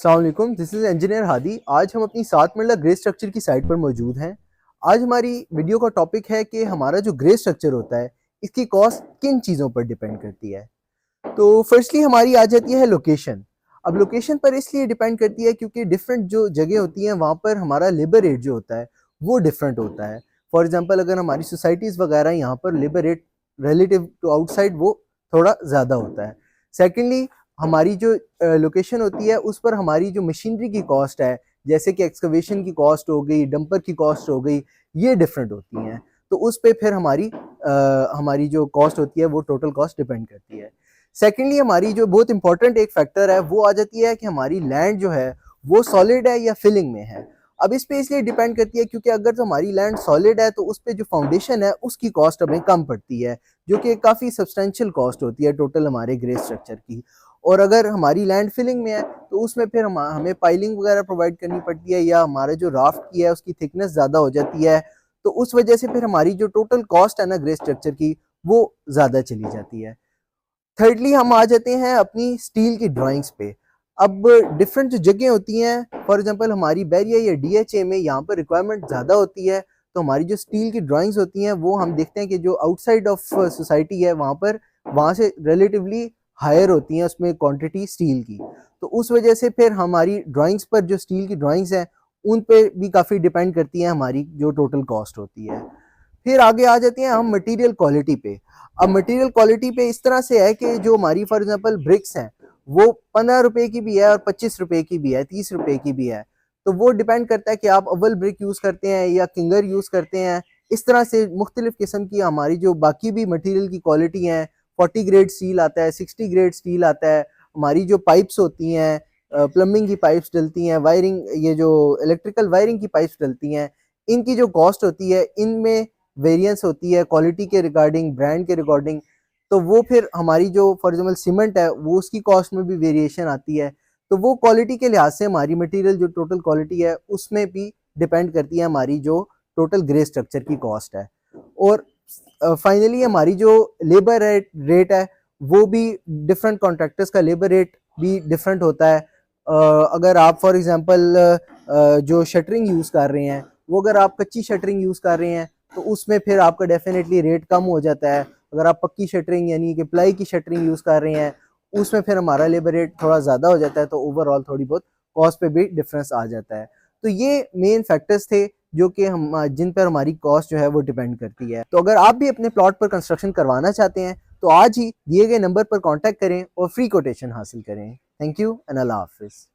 अस्सलाम वालेकुम, this is engineer Hadi. आज हम अपनी 7 मरला ग्रे स्ट्रक्चर की साइट पर मौजूद हैं। आज हमारी वीडियो का टॉपिक है कि हमारा जो ग्रे स्ट्रक्चर होता है, इसकी कॉस्ट किन चीज़ों पर डिपेंड करती है। तो फर्स्टली हमारी आ जाती है लोकेशन। अब लोकेशन पर इसलिए डिपेंड करती है क्योंकि डिफरेंट जो जगह होती हैं वहाँ पर हमारा लेबर रेट जो होता है वो डिफरेंट होता है। फॉर एग्जांपल अगर हमारी सोसाइटीज़ वगैरह यहाँ पर labour rate relative to outside वो थोड़ा ज़्यादा होता है। सेकेंडली हमारी जो लोकेशन होती है उस पर हमारी जो मशीनरी की कॉस्ट है, जैसे कि एक्सकवेशन की कॉस्ट हो गई, डंपर की कॉस्ट हो गई, ये डिफरेंट होती हैं। तो उस पे फिर हमारी जो कॉस्ट होती है वो टोटल कॉस्ट डिपेंड करती है। सेकेंडली हमारी जो बहुत इंपॉर्टेंट एक फैक्टर है वो आ जाती है कि हमारी लैंड जो है वो सॉलिड है या फिलिंग में है। अब इस पे इसलिए डिपेंड करती है क्योंकि अगर तो हमारी लैंड सॉलिड है तो उस पे जो फाउंडेशन है उसकी कॉस्ट हमें कम पड़ती है, जो कि काफ़ी सब्सटेंशियल कॉस्ट होती है टोटल हमारे ग्रे स्ट्रक्चर की। और अगर हमारी लैंड फिलिंग में है तो उसमें फिर हमें पाइलिंग वगैरह प्रोवाइड करनी पड़ती है, या हमारा जो राफ्ट की है उसकी थिकनेस ज़्यादा हो जाती है, तो उस वजह से फिर हमारी जो टोटल कॉस्ट है ना ग्रे स्ट्रक्चर की वो ज़्यादा चली जाती है। थर्डली हम आ जाते हैं अपनी स्टील की ड्राइंग्स पे। अब डिफरेंट जो जगह होती हैं, फॉर एग्जांपल हमारी बैरिया या डीएचए में यहाँ पर रिक्वायरमेंट ज़्यादा होती है, तो हमारी जो स्टील की ड्राइंग्स होती हैं वो हम देखते हैं कि जो आउटसाइड ऑफ सोसाइटी है वहाँ से रिलेटिवली हायर होती हैं उसमें क्वांटिटी स्टील की। तो उस वजह से फिर हमारी ड्राइंग्स पर जो स्टील की ड्राइंग्स हैं उन पे भी काफ़ी डिपेंड करती हैं हमारी जो टोटल कॉस्ट होती है। फिर आगे आ जाते हैं हम मटेरियल क्वालिटी पे। अब मटेरियल क्वालिटी पे इस तरह से है कि जो हमारी फॉर एग्जांपल ब्रिक्स हैं वो 15 रुपए की भी है और 25 रुपए की भी है, 30 रुपए की भी है। तो वो डिपेंड करता है कि आप अव्वल ब्रिक यूज़ करते हैं या किंगर यूज़ करते हैं। इस तरह से मुख्तलिफ किस्म की हमारी जो बाकी भी मटेरियल की क्वालिटी हैं, 40 ग्रेड स्टील आता है, 60 ग्रेड स्टील आता है। हमारी जो पाइप्स होती हैं, प्लम्बिंग की पाइप्स डलती हैं, वायरिंग ये जो इलेक्ट्रिकल वायरिंग की पाइप्स डलती हैं, इनकी जो कॉस्ट होती है इनमें वेरिएंस होती है क्वालिटी के रिगार्डिंग, ब्रांड के रिगार्डिंग। तो वो फिर हमारी जो फॉर एग्जांपल सीमेंट है वो उसकी कॉस्ट में भी वेरिएशन आती है। तो वो क्वालिटी के लिहाज से हमारी मटेरियल जो टोटल क्वालिटी है उसमें भी डिपेंड करती है हमारी जो टोटल ग्रे स्ट्रक्चर की कॉस्ट है। और फाइनली हमारी जो लेबर रेट है वो भी डिफरेंट कॉन्ट्रैक्टर्स का लेबर रेट भी डिफरेंट होता है। अगर आप फॉर एग्जांपल जो शटरिंग यूज़ कर रहे हैं वो अगर आप कच्ची शटरिंग यूज़ कर रहे हैं तो उसमें फिर आपका डेफिनेटली रेट कम हो जाता है। अगर आप पक्की शटरिंग यानी कि प्लाई की शटरिंग यूज़ कर रहे हैं उसमें फिर हमारा लेबर रेट थोड़ा ज़्यादा हो जाता है, तो ओवरऑल थोड़ी बहुत कॉस्ट पे भी डिफरेंस आ जाता है। तो ये मेन फैक्टर्स थे जो कि हम जिन पर हमारी कॉस्ट जो है वो डिपेंड करती है। तो अगर आप भी अपने प्लॉट पर कंस्ट्रक्शन करवाना चाहते हैं तो आज ही दिए गए नंबर पर कॉन्टैक्ट करें और फ्री कोटेशन हासिल करें। थैंक यू एंड अल्लाह हाफिज़।